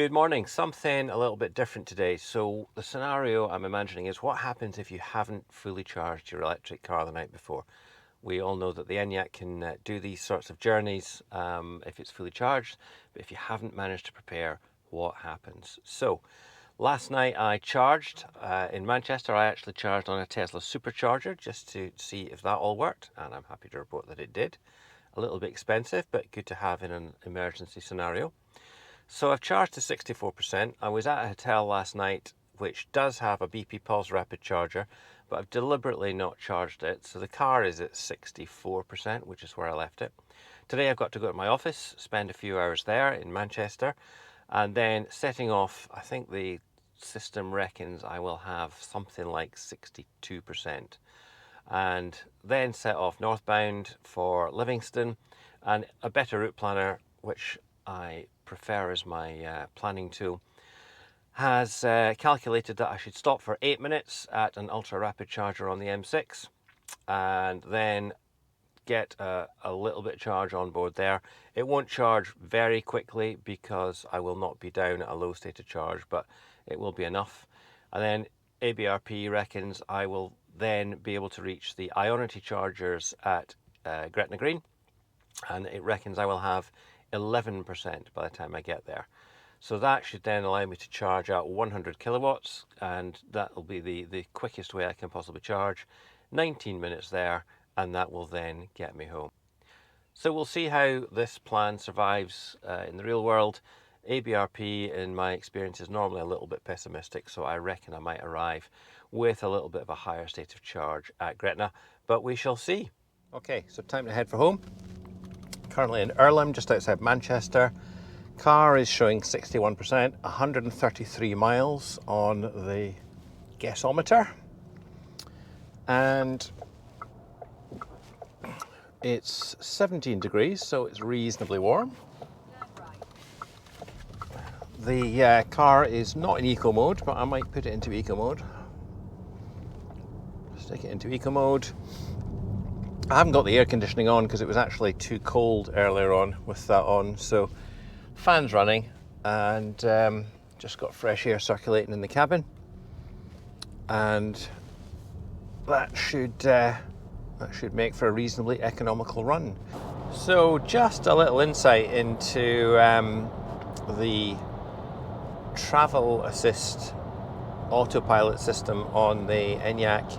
Good morning. Something a little bit different today. So the scenario I'm imagining is what happens if you haven't fully charged your electric car the night before. We all know that the Enyaq can do these sorts of journeys if it's fully charged, but if you haven't managed to prepare, what happens? So last night I charged in Manchester. I actually charged on a Tesla supercharger just to see if that all worked, and I'm happy to report that it did. A little bit expensive, but good to have in an emergency scenario. So I've charged to 64%. I was at a hotel last night which does have a BP Pulse rapid charger, but I've deliberately not charged it. So the car is at 64%, which is where I left it. Today I've got to go to my office, spend a few hours there in Manchester, and then setting off, I think the system reckons I will have something like 62%. And then set off northbound for Livingston, and a better route planner, which I prefer as my planning tool, has calculated that I should stop for 8 minutes at an ultra rapid charger on the M6 and then get a little bit of charge on board there. It won't charge very quickly because I will not be down at a low state of charge, but it will be enough. And then ABRP reckons I will then be able to reach the Ionity chargers at Gretna Green, and it reckons I will have 11% by the time I get there. So that should then allow me to charge out 100 kilowatts, and that will be the quickest way I can possibly charge. 19 minutes there, and that will then get me home. So we'll see how this plan survives in the real world. ABRP, in my experience, is normally a little bit pessimistic, so I reckon I might arrive with a little bit of a higher state of charge at Gretna, but we shall see. Okay, so time to head for home. Currently in Earlham, just outside Manchester. Car is showing 61%, 133 miles on the guessometer, and it's 17 degrees, so it's reasonably warm. The car is not in eco mode, but I might put it into eco mode. Stick it into eco mode. I haven't got the air conditioning on because it was actually too cold earlier on with that on, so fan's running, and just got fresh air circulating in the cabin, and that should make for a reasonably economical run. So just a little insight into the travel assist autopilot system on the Enyaq.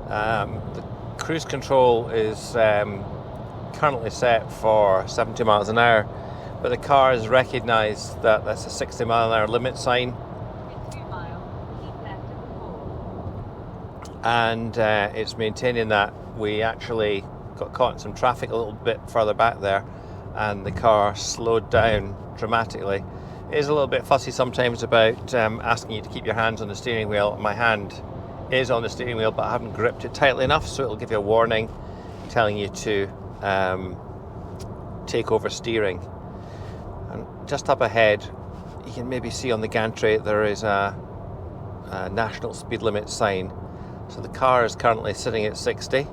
The cruise control is currently set for 70 miles an hour, but the car has recognised that that's a 60 mile an hour limit sign. In 2 miles, keep left at 4. And it's maintaining that. We actually got caught in some traffic a little bit further back there, and the car slowed down dramatically. It is a little bit fussy sometimes about asking you to keep your hands on the steering wheel. My hand is on the steering wheel, but I haven't gripped it tightly enough, so it'll give you a warning telling you to take over steering. And just up ahead, you can maybe see on the gantry there is a national speed limit sign. So the car is currently sitting at 60.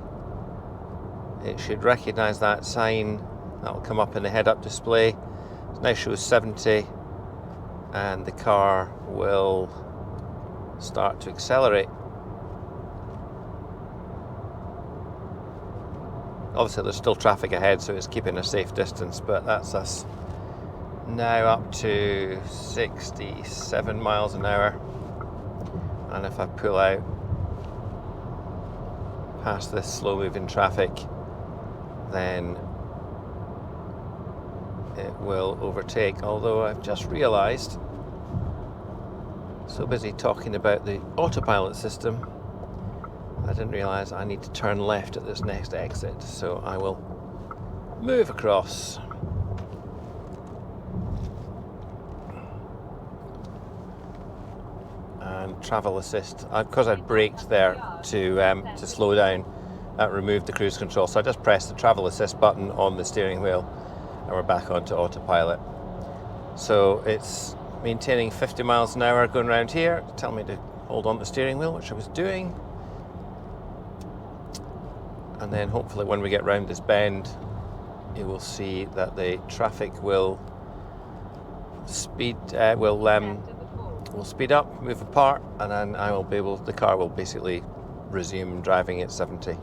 It should recognise that sign. That will come up in the head-up display. It now shows 70, and the car will start to accelerate. Obviously there's still traffic ahead, so it's keeping a safe distance, but that's us now up to 67 miles an hour. And if I pull out past this slow moving traffic, then it will overtake. Although I've just realised, so busy talking about the autopilot system, I didn't realise I need to turn left at this next exit, so I will move across. And travel assist, because I'd braked there to slow down, that removed the cruise control, so I just pressed the travel assist button on the steering wheel and we're back onto autopilot. So it's maintaining 50 miles an hour going around here, telling me to hold on to the steering wheel, which I was doing. And then hopefully when we get round this bend, you will see that the traffic will speed. We'll speed up, move apart, and then I will be able. The car will basically resume driving at 70.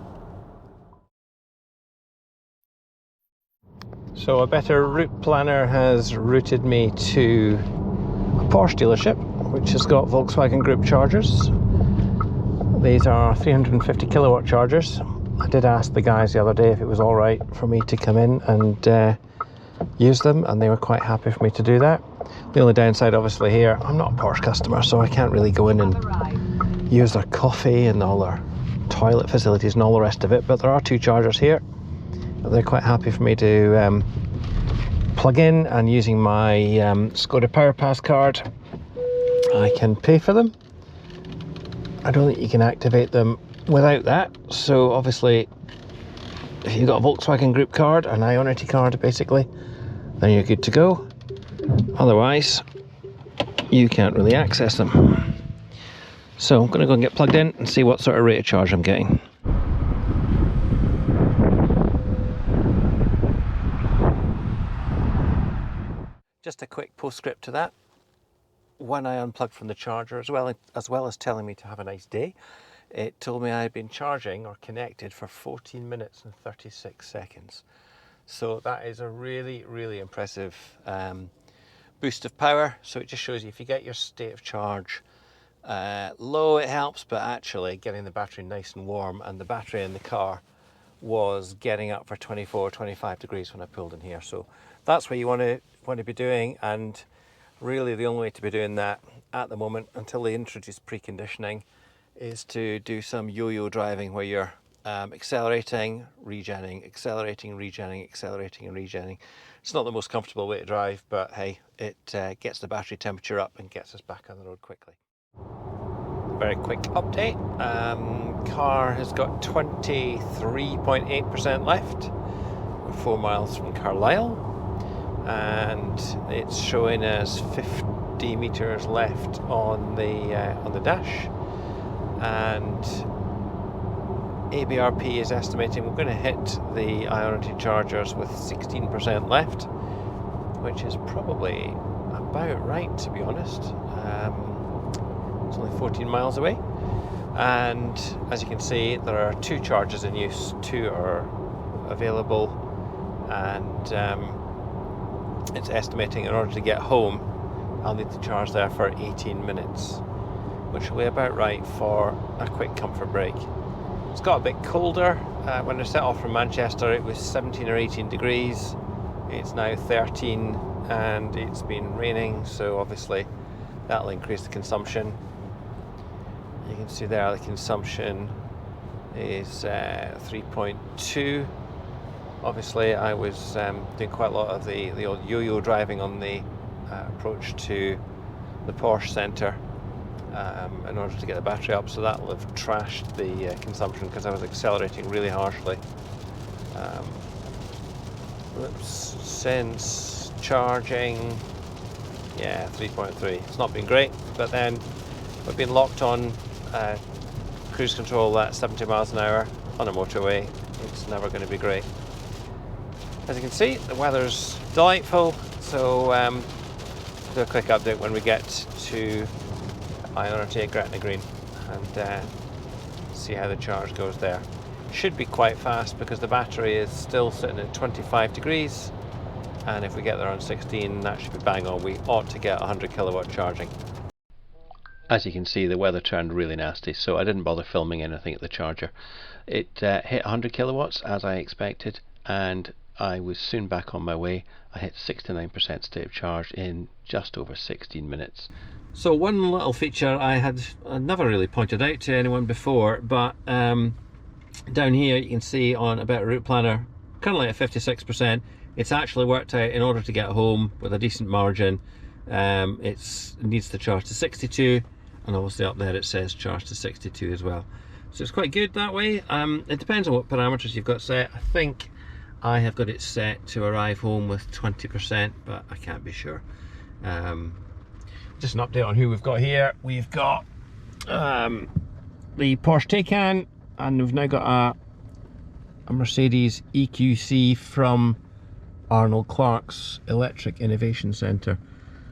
So a better route planner has routed me to a Porsche dealership, which has got Volkswagen Group chargers. These are 350 kilowatt chargers. I did ask the guys the other day if it was all right for me to come in and use them, and they were quite happy for me to do that. The only downside, obviously, here, I'm not a Porsche customer, so I can't really go in and use their coffee and all their toilet facilities and all the rest of it, but there are 2 chargers here. They're quite happy for me to plug in, and using my Skoda Power Pass card I can pay for them. I don't think you can activate them without that, so obviously if you've got a Volkswagen Group card, an Ionity card basically, then you're good to go. Otherwise you can't really access them. So I'm going to go and get plugged in and see what sort of rate of charge I'm getting. Just a quick postscript to that. When I unplugged from the charger, as well as telling me to have a nice day, it told me I had been charging or connected for 14 minutes and 36 seconds. So that is a really, really impressive boost of power. So it just shows you if you get your state of charge low, it helps, but actually getting the battery nice and warm, and the battery in the car was getting up for 24, 25 degrees when I pulled in here. So that's what you want to be doing, and really the only way to be doing that at the moment until they introduce preconditioning is to do some yo-yo driving where you're accelerating, regenning, accelerating, regenning, accelerating and regenning. It's not the most comfortable way to drive, but hey, it gets the battery temperature up and gets us back on the road quickly. Very quick update. Car has got 23.8% left. We're 4 miles from Carlisle, and it's showing us 50 meters left on the dash. And ABRP is estimating we're going to hit the Ionity chargers with 16% left, which is probably about right, to be honest. It's only 14 miles away, and as you can see, there are 2 chargers in use. 2 are available, and it's estimating in order to get home I'll need to charge there for 18 minutes, which will be about right for a quick comfort break. It's got a bit colder. When I set off from Manchester it was 17 or 18 degrees. It's now 13 and it's been raining, so obviously that'll increase the consumption. You can see there the consumption is 3.2. Obviously I was doing quite a lot of the old yo-yo driving on the approach to the Porsche Centre in order to get the battery up, so that will have trashed the consumption because I was accelerating really harshly. Since charging, yeah, 3.3. It's not been great, but then we've been locked on cruise control at 70 miles an hour on a motorway. It's never going to be great. As you can see, the weather's delightful, so do a quick update when we get to Ionity at Gretna Green and see how the charge goes there. Should be quite fast because the battery is still sitting at 25 degrees, and if we get there on 16, that should be bang on. We ought to get 100 kilowatt charging. As you can see, the weather turned really nasty, so I didn't bother filming anything at the charger. It hit 100 kilowatts as I expected, and I was soon back on my way. I hit 69% state of charge in just over 16 minutes. So one little feature I'd never really pointed out to anyone before, but down here you can see on a better route planner, currently at 56%. It's actually worked out in order to get home with a decent margin. It needs to charge to 62, and obviously up there it says charge to 62 as well. So it's quite good that way. It depends on what parameters you've got set. I think I have got it set to arrive home with 20%, but I can't be sure. Just an update on who we've got here. We've got the Porsche Taycan, and we've now got a Mercedes EQC from Arnold Clark's Electric Innovation Centre.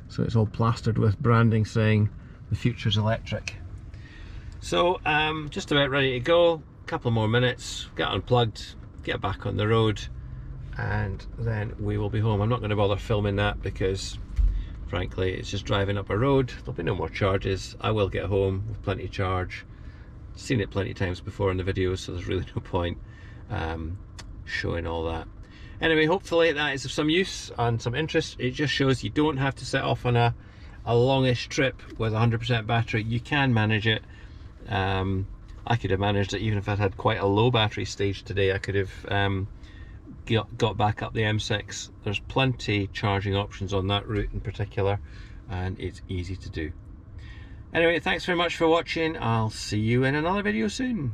So it's all plastered with branding saying the future's electric. So just about ready to go. A couple more minutes, get unplugged, get back on the road, and then we will be home. I'm not going to bother filming that because frankly it's just driving up a road. There'll be no more charges. I will get home with plenty of charge. Seen it plenty of times before in the videos, so there's really no point showing all that. Anyway, hopefully that is of some use and some interest. It just shows you don't have to set off on a longish trip with 100% battery. You can manage it. I could have managed it even if I'd had quite a low battery stage today. I could have got back up the M6. There's plenty charging options on that route in particular, and it's easy to do. Anyway, thanks very much for watching. I'll see you in another video soon.